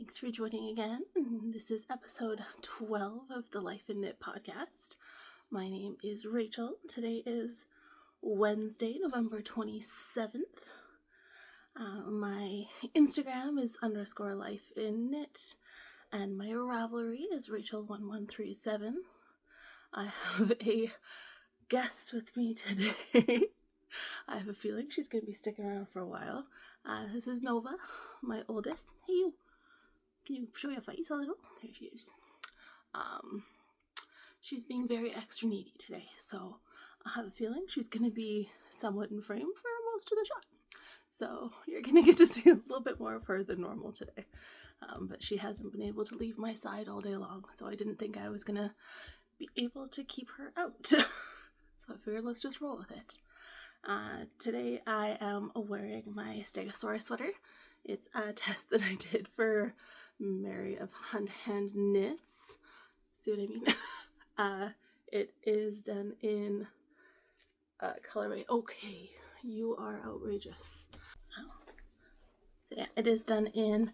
Thanks for joining again. This is episode 12 of the Life in Knit podcast. My name is Rachel. Today is Wednesday, November 27th. My Instagram is _lifeinknit, and my Ravelry is Rachel1137. I have a guest with me today. I have a feeling she's going to be sticking around for a while. This is Nova, my oldest. Hey, you. Can you show your face a little? There she is. She's being very extra needy today, so I have a feeling she's going to be somewhat in frame for most of the shot. So you're going to get to see a little bit more of her than normal today. But she hasn't been able to leave my side all day long, so I didn't think I was going to be able to keep her out. So I figured let's just roll with it. Today I am wearing my Stego Sweater. It's a test that I did for Mary of Hand Knits. See what I mean? It is done in colorway. Okay, you are outrageous. So yeah, it is done in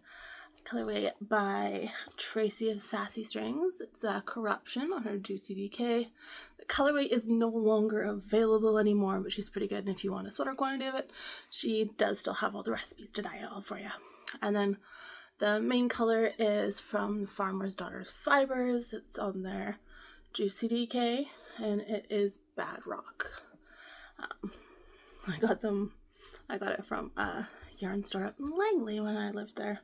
colorway by Tracy of Sassy Strings. It's Corruption on her Juicy DK. The colorway is no longer available anymore, but she's pretty good. And if you want a sweater quantity of it, she does still have all the recipes to dye it all for you. And then the main color is from Farmer's Daughter's Fibers. It's on their Juicy DK, and it is Bad Rock. I got it from a yarn store up in Langley when I lived there.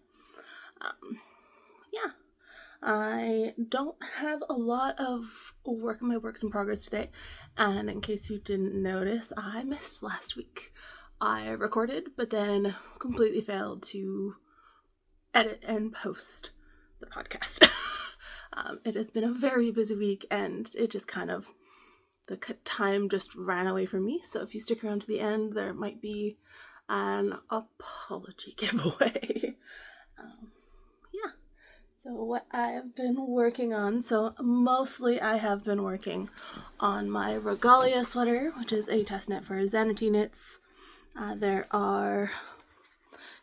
Yeah, I don't have a lot of work in my works in progress today, and in case you didn't notice, I missed last week. I recorded, but then completely failed to edit and post the podcast. It has been a very busy week, and it just kind of, the time just ran away from me, so if you stick around to the end, there might be an apology giveaway. So what I've been working on, so mostly I have been working on my Regalia sweater, which is a test knit for Zenity Knits. There are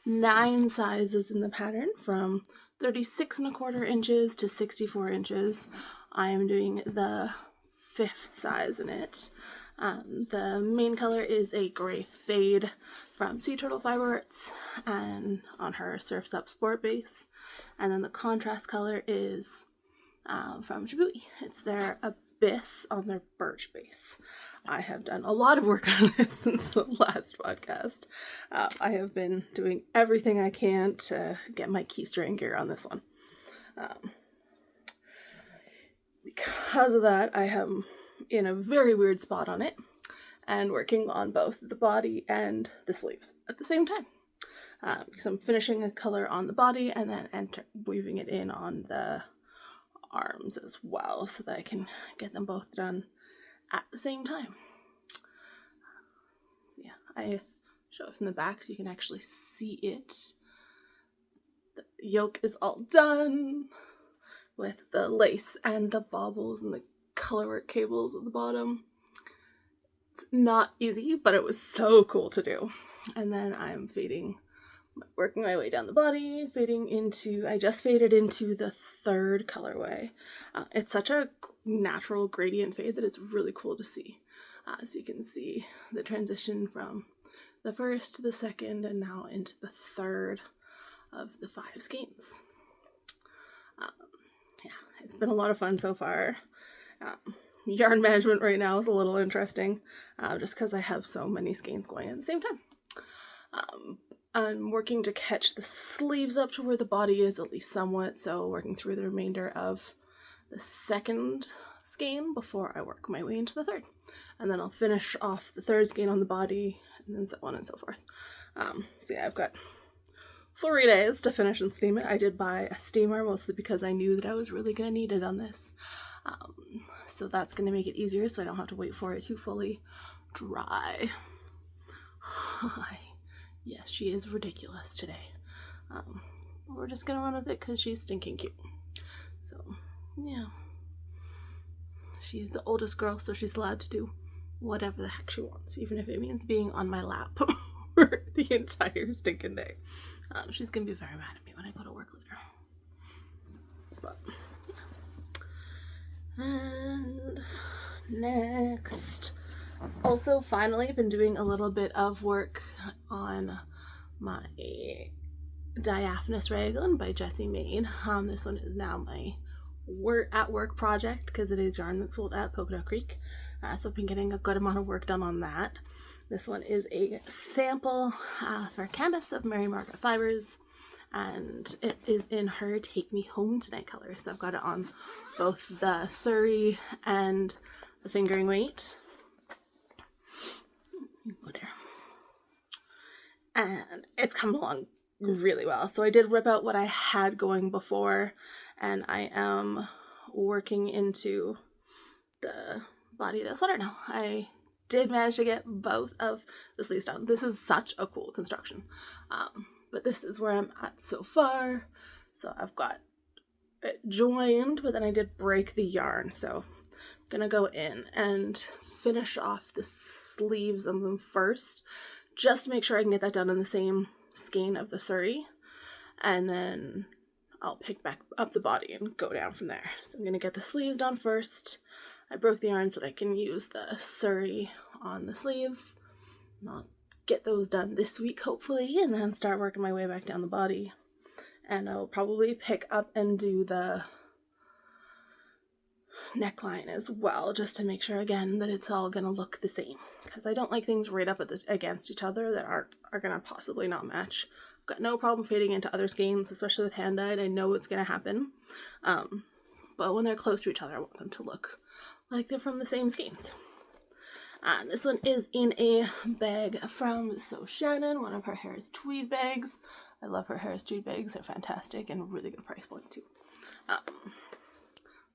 9 sizes in the pattern, from 36¼ inches to 64 inches. I am doing the 5th size in it. The main color is a gray fade from Sea Turtle Fiber Arts and on her Surf's Up Sport base. And then the contrast color is from Djibouti. It's their Abyss on their birch base. I have done a lot of work on this since the last podcast. I have been doing everything I can to get my keystring gear on this one. Because of that, I am in a very weird spot on it and working on both the body and the sleeves at the same time. Because I'm finishing a color on the body and then weaving it in on the arms as well, so that I can get them both done at the same time. So yeah, I show it from the back so you can actually see it. The yoke is all done with the lace and the baubles and the colorwork cables at the bottom. It's not easy, but it was so cool to do. And then I'm working my way down the body, I just faded into the 3rd colorway. It's such a natural gradient fade that it's really cool to see. So you can see the transition from the 1st to the 2nd and now into the 3rd of the 5 skeins. Yeah, it's been a lot of fun so far. Yarn management right now is a little interesting, just because I have so many skeins going at the same time. I'm working to catch the sleeves up to where the body is, at least somewhat, so working through the remainder of the 2nd skein before I work my way into the 3rd. And then I'll finish off the 3rd skein on the body, and then so on and so forth. So yeah, I've got 3 days to finish and steam it. I did buy a steamer, mostly because I knew that I was really going to need it on this. So that's going to make it easier, so I don't have to wait for it to fully dry. Hi. Yes, she is ridiculous today. We're just gonna run with it because she's stinking cute. So, yeah. She's the oldest girl, so she's allowed to do whatever the heck she wants, even if it means being on my lap for the entire stinking day. She's gonna be very mad at me when I go to work later. But and next, also finally been doing a little bit of work on my Diaphanous Raglan by Jessie Made. This one is now my work project because it is yarn that's sold at Polka Dot Creek. So I've been getting a good amount of work done on that. This one is a sample for Candace of Mary Margaret Fibers, and it is in her Take Me Home Tonight color. So I've got it on both the Surrey and the fingering weight. And it's come along really well. So I did rip out what I had going before, and I am working into the body of the sweater now. I did manage to get both of the sleeves done. This is such a cool construction. But this is where I'm at so far. So I've got it joined, but then I did break the yarn. So I'm gonna go in and finish off the sleeves of them first, just to make sure I can get that done in the same skein of the Surrey. And then I'll pick back up the body and go down from there. So I'm gonna get the sleeves done first. I broke the yarn so that I can use the Surrey on the sleeves. And I'll get those done this week, hopefully, and then start working my way back down the body. And I'll probably pick up and do the neckline as well, just to make sure, again, that it's all gonna look the same. Because I don't like things right up against each other that are gonna possibly not match. I've got no problem fading into other skeins, especially with hand-dyed. I know it's gonna happen. But when they're close to each other, I want them to look like they're from the same skeins. This one is in a bag from So Shannon, one of her Harris Tweed bags. I love her Harris Tweed bags. They're fantastic and really good price point too.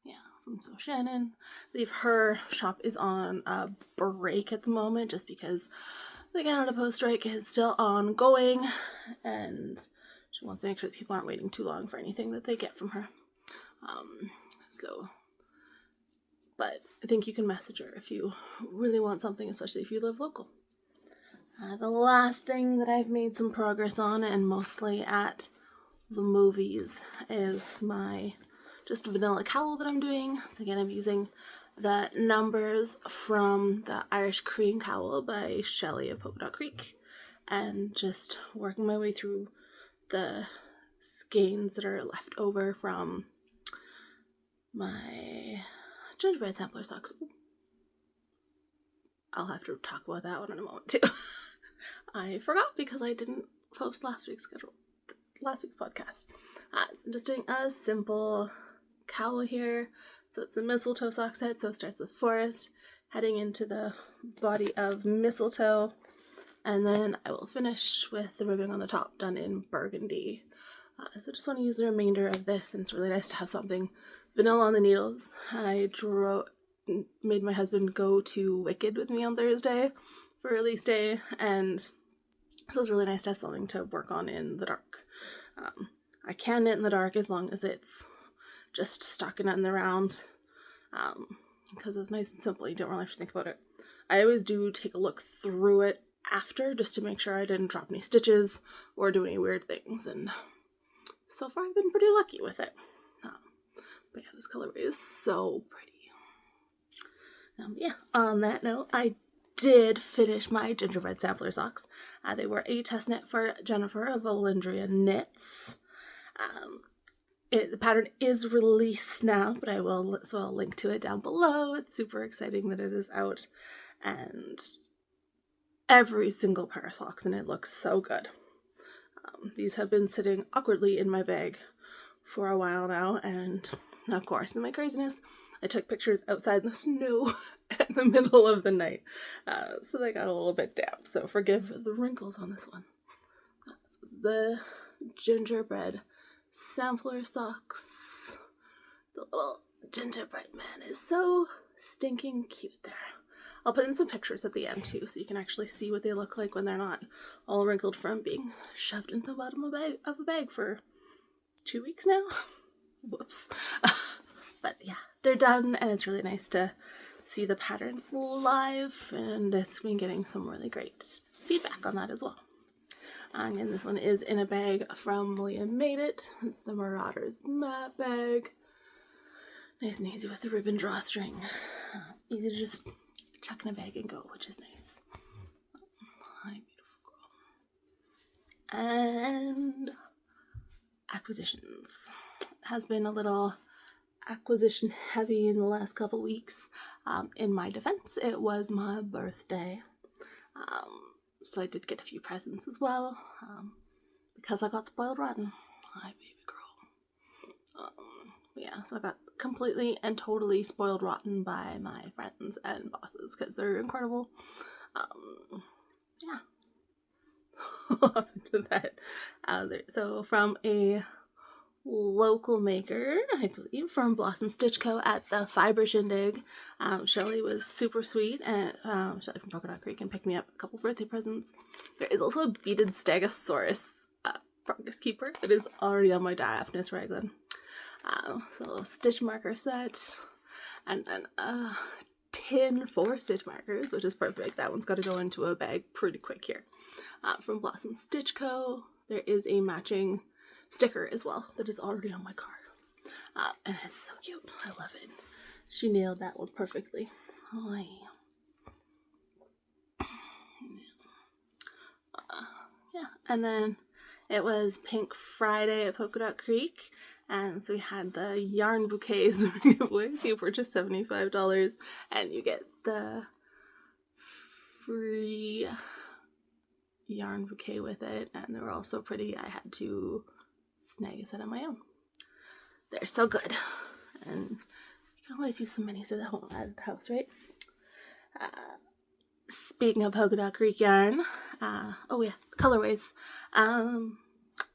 Yeah, from So Shannon. I believe her shop is on a break at the moment just because the Canada Post strike is still ongoing, and she wants to make sure that people aren't waiting too long for anything that they get from her. But I think you can message her if you really want something, especially if you live local. The last thing that I've made some progress on, and mostly at the movies, is my just vanilla cowl that I'm doing. So again, I'm using the numbers from the Irish Cream Cowl by Shelley of Polka Dot Creek, and just working my way through the skeins that are left over from my Gingerbread sampler socks. I'll have to talk about that one in a moment too. I forgot because I didn't post last week's podcast. So I'm just doing a simple cowl here. So it's a mistletoe sock set. So it starts with forest, heading into the body of mistletoe, and then I will finish with the ribbing on the top done in burgundy. So I just want to use the remainder of this, and it's really nice to have something vanilla on the needles. I made my husband go to Wicked with me on Thursday for release day, and so it was really nice to have something to work on in the dark. I can knit in the dark as long as it's just stockinette the round, because it's nice and simple. You don't really have to think about it. I always do take a look through it after, just to make sure I didn't drop any stitches or do any weird things, and so far I've been pretty lucky with it. But yeah, this colorway is so pretty. Yeah, on that note, I did finish my gingerbread sampler socks. They were a test knit for Jennifer of Valindria Knits. The pattern is released now, but I'll link to it down below. It's super exciting that it is out, and every single pair of socks in it looks so good. These have been sitting awkwardly in my bag for a while now, and of course, in my craziness, I took pictures outside in the snow in the middle of the night, so they got a little bit damp, so forgive the wrinkles on this one. This is the gingerbread sampler socks. The little gingerbread man is so stinking cute there. I'll put in some pictures at the end too, so you can actually see what they look like when they're not all wrinkled from being shoved into the bottom of a bag for 2 weeks now. Whoops. But yeah, they're done, and it's really nice to see the pattern live, and it's been getting some really great feedback on that as well. And this one is in a bag from William Made It. It's the Marauders matte bag. Nice and easy with the ribbon drawstring. Easy to just chuck in a bag and go, which is nice. Hi, beautiful girl. And acquisitions. Has been a little acquisition heavy in the last couple weeks. In my defense, it was my birthday. So I did get a few presents as well. Because I got spoiled rotten. Hi, baby girl. Yeah, so I got completely and totally spoiled rotten by my friends and bosses because they're incredible. Yeah. To that. So from a local maker, I believe, from Blossom Stitch Co. at the Fiber Shindig. Shelly was super sweet, and Shelly from Coconut Creek, and picked me up a couple birthday presents. There is also a beaded Stegosaurus progress keeper that is already on my Diaphanous Raglan. So a stitch marker set, and then a tin for stitch markers, which is perfect. That one's got to go into a bag pretty quick here. From Blossom Stitch Co. There is a matching sticker as well that is already on my card. And it's so cute. I love it. She nailed that one perfectly. Oh, yeah. And then it was Pink Friday at Polka Dot Creek. And so we had the yarn bouquets giveaway. So you purchase $75 and you get the free yarn bouquet with it. And they were all so pretty. I had to snag a set on my own. They're so good. And you can always use some minis at home at the house, right? Speaking of Polka Dot Creek yarn, oh yeah, colorways.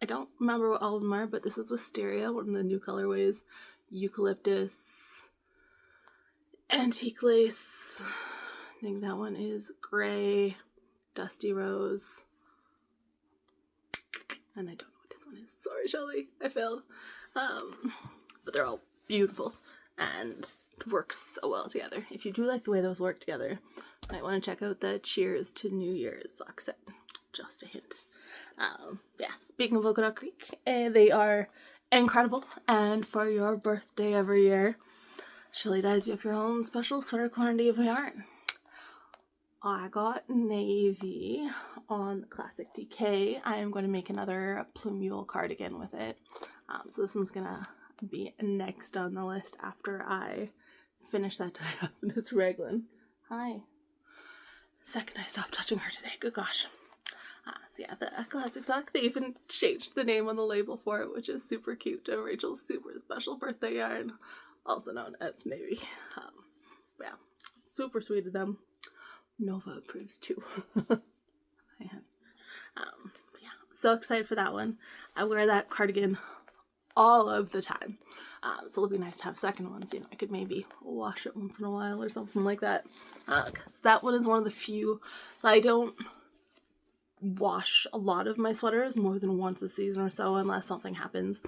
I don't remember what all of them are, but this is Wisteria, one of the new colorways. Eucalyptus, Antique Lace, I think that one is Gray, Dusty Rose, and I don't know what this one is. Sorry, Shelly, I failed. But they're all beautiful and work so well together. If you do like the way those work together, you might want to check out the Cheers to New Year's sock set. Just a hint. Yeah, speaking of Polka Dot Creek, they are incredible, and for your birthday every year, Shelly dyes you up your own special sweater quantity of yarn. I got navy on Classic DK. I am going to make another plumule cardigan with it. So this one's going to be next on the list after I finish that Diaphanous Raglan. Hi. Second I stopped touching her today. Good gosh. So yeah, the classic sock, they even changed the name on the label for it, which is super cute. Rachel's super special birthday yarn, also known as navy. Yeah, super sweet of them. Nova approves too. Yeah, so excited for that one. I wear that cardigan all of the time. So it'll be nice to have second ones. You know, I could maybe wash it once in a while or something like that. Because that one is one of the few. So I don't wash a lot of my sweaters more than once a season or so unless something happens.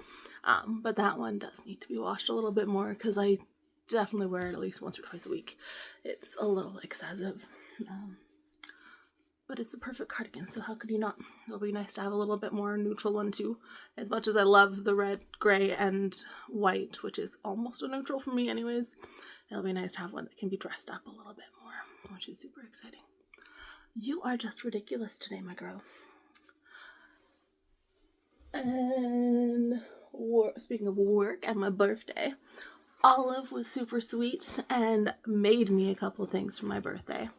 But that one does need to be washed a little bit more because I definitely wear it at least once or twice a week. It's a little excessive. But it's the perfect cardigan, so how could you not? It'll be nice to have a little bit more neutral one too. As much as I love the red, gray, and white, which is almost a neutral for me anyways, it'll be nice to have one that can be dressed up a little bit more, which is super exciting. You are just ridiculous today, my girl. And speaking of work and my birthday, Olive was super sweet and made me a couple of things for my birthday.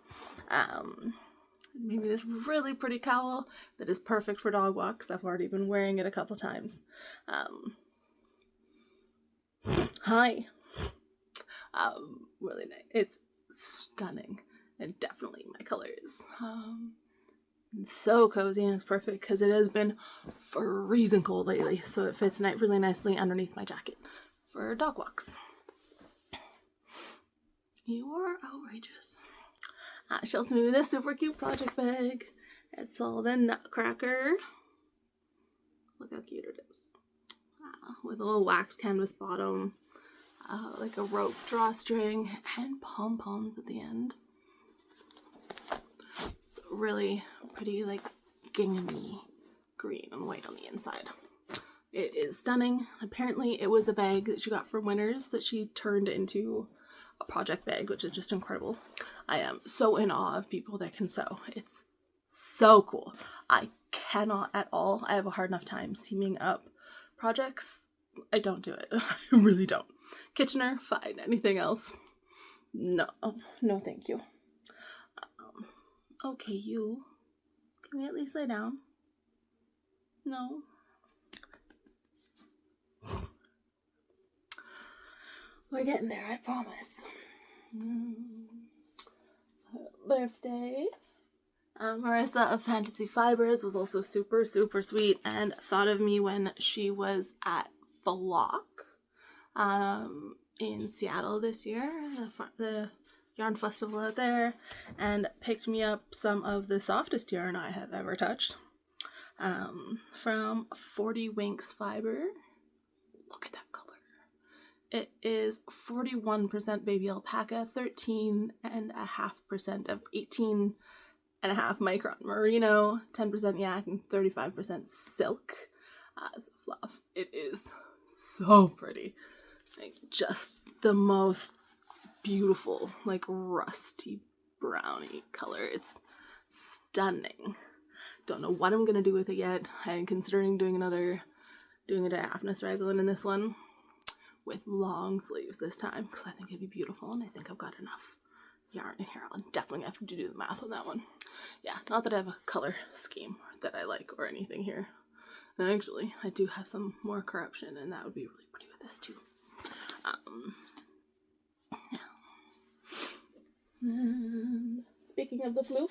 Made me this really pretty cowl that is perfect for dog walks. I've already been wearing it a couple times. Hi. Really nice. It's stunning. And definitely my colors. So cozy, and it's perfect because it has been freezing cold lately, so it fits really nicely underneath my jacket for dog walks. You are outrageous. She also made me this super cute project bag. It's all the Nutcracker. Look how cute it is. With a little wax canvas bottom, like a rope drawstring, and pom-poms at the end. So really pretty, like ginghamy green and white on the inside. It is stunning. Apparently it was a bag that she got for Winners that she turned into a project bag, which is just incredible. I am so in awe of people that can sew. It's so cool. I cannot at all. I have a hard enough time seaming up projects. I don't do it. I really don't. Kitchener, fine. Anything else? No. No, thank you. Okay, you. Can we at least lay down? No. We're getting there, I promise. Birthday. Marissa of Fantasy Fibers was also super, super sweet and thought of me when she was at Flock in Seattle this year, the yarn festival out there, and picked me up some of the softest yarn I have ever touched from 40 Winks Fiber. Look at that color. It is 41% baby alpaca, 13.5% of 18.5 micron merino, 10% yak, and 35% silk as fluff. It is so pretty. Like, just the most beautiful, like, rusty brownie color. It's stunning. Don't know what I'm gonna do with it yet. I'm considering doing a Diaphanous Raglan in this one with long sleeves this time because I think it'd be beautiful, and I think I've got enough yarn in here. I'll definitely have to do the math on that one. Yeah, not that I have a color scheme that I like or anything here. Actually, I do have some more corruption, and that would be really pretty with this too. And speaking of the floof,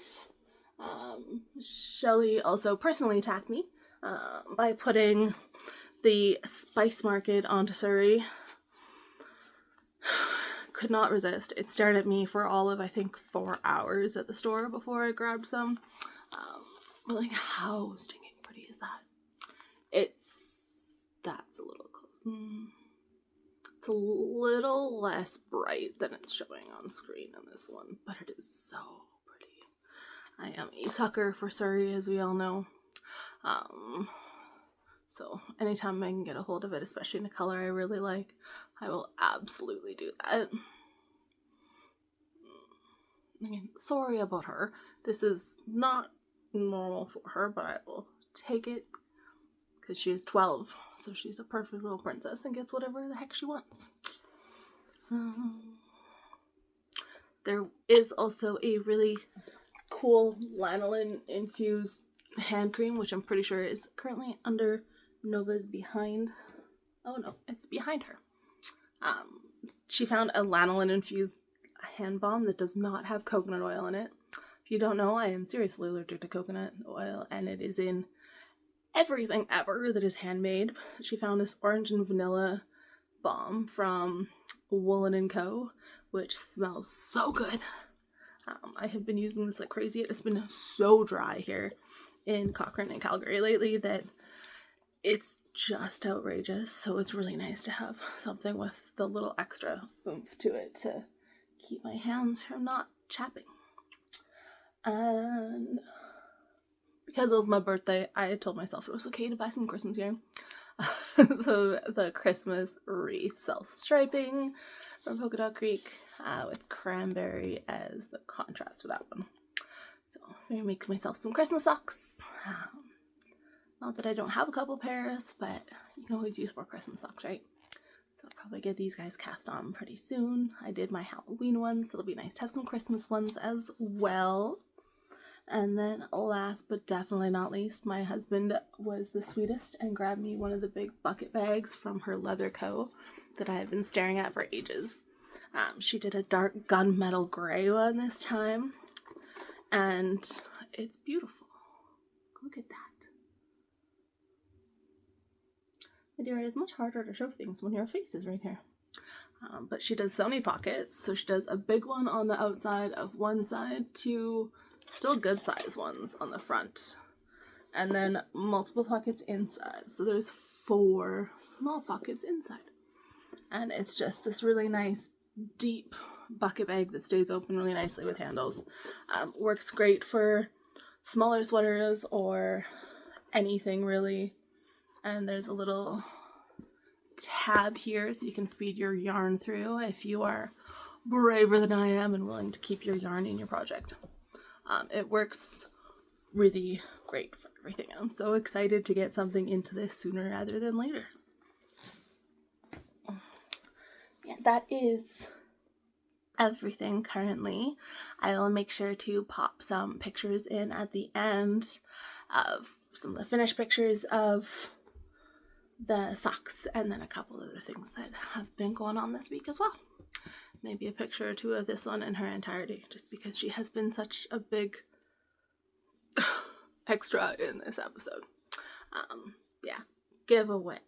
Shelly also personally attacked me by putting the Spice Market onto Surrey. Could not resist. It stared at me for all of, I think, 4 hours at the store before I grabbed some. But like, how stinking pretty is that? That's a little close. It's a little less bright than it's showing on screen in this one, but it is so pretty. I am a sucker for Surrey, as we all know. So anytime I can get a hold of it, especially in a color I really like, I will absolutely do that. Again, sorry about her. This is not normal for her, but I will take it because she is 12, so she's a perfect little princess and gets whatever the heck she wants. There is also a really cool lanolin infused hand cream, which I'm pretty sure is currently under Nova's behind. Oh no, it's behind her. She found a lanolin infused hand balm that does not have coconut oil in it. If you don't know, I am seriously allergic to coconut oil, and it is in everything ever that is handmade. She found this orange and vanilla balm from Woolen & Co., which smells so good. I have been using this like crazy. It's been so dry here in Cochrane and Calgary lately that it's just outrageous. So it's really nice to have something with the little extra oomph to it to keep my hands from not chapping. And because it was my birthday, I had told myself it was okay to buy some Christmas yarn. So the Christmas wreath self-striping from Polka Dot Creek with cranberry as the contrast for that one. So I'm going to make myself some Christmas socks. Not that I don't have a couple pairs, but you can always use more Christmas socks, right? So I'll probably get these guys cast on pretty soon. I did my Halloween ones, so it'll be nice to have some Christmas ones as well. And then last but definitely not least, my husband was the sweetest and grabbed me one of the big bucket bags from her Leather Co. that I have been staring at for ages. She did a dark gunmetal gray one this time, and it's beautiful. Look at that. My dear, it is much harder to show things when your face is right here. But she does so many pockets, so she does a big one on the outside of one side, two still good size ones on the front, and then multiple pockets inside. So there's 4 small pockets inside. And it's just this really nice deep bucket bag that stays open really nicely with handles. Works great for smaller sweaters or anything really. And there's a little tab here so you can feed your yarn through if you are braver than I am and willing to keep your yarn in your project. It works really great for everything. I'm so excited to get something into this sooner rather than later. Yeah, that is everything currently. I'll make sure to pop some pictures in at the end of some of the finished pictures of the socks and then a couple other things that have been going on this week as well. Maybe a picture or two of this one in her entirety, just because she has been such a big extra in this episode. Yeah, giveaway.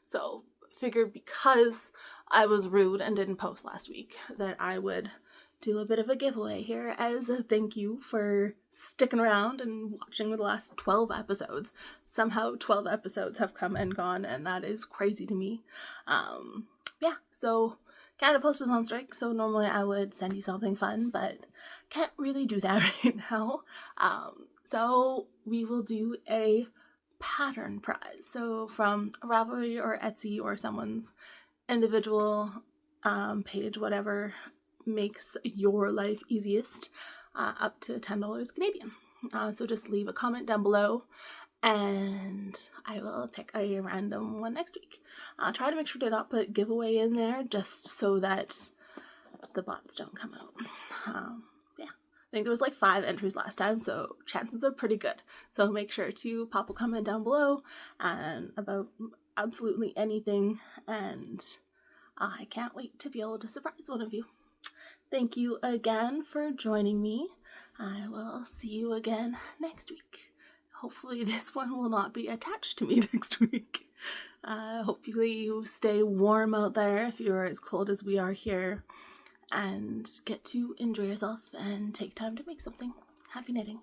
So figured because I was rude and didn't post last week that I would do a bit of a giveaway here as a thank you for sticking around and watching the last 12 episodes. Somehow 12 episodes have come and gone, and that is crazy to me. Yeah, so Canada Post is on strike, so normally I would send you something fun, but can't really do that right now. So we will do a pattern prize. So from Ravelry or Etsy or someone's individual page, whatever makes your life easiest, up to $10 Canadian. So just leave a comment down below and I will pick a random one next week. I'll try to make sure to not put giveaway in there just so that the bots don't come out. Yeah, I think there was like 5 entries last time, so chances are pretty good. So make sure to pop a comment down below and about absolutely anything, and I can't wait to be able to surprise one of you. Thank you again for joining me. I will see you again next week. Hopefully this one will not be attached to me next week. Hopefully you stay warm out there if you're as cold as we are here, and get to enjoy yourself and take time to make something. Happy knitting.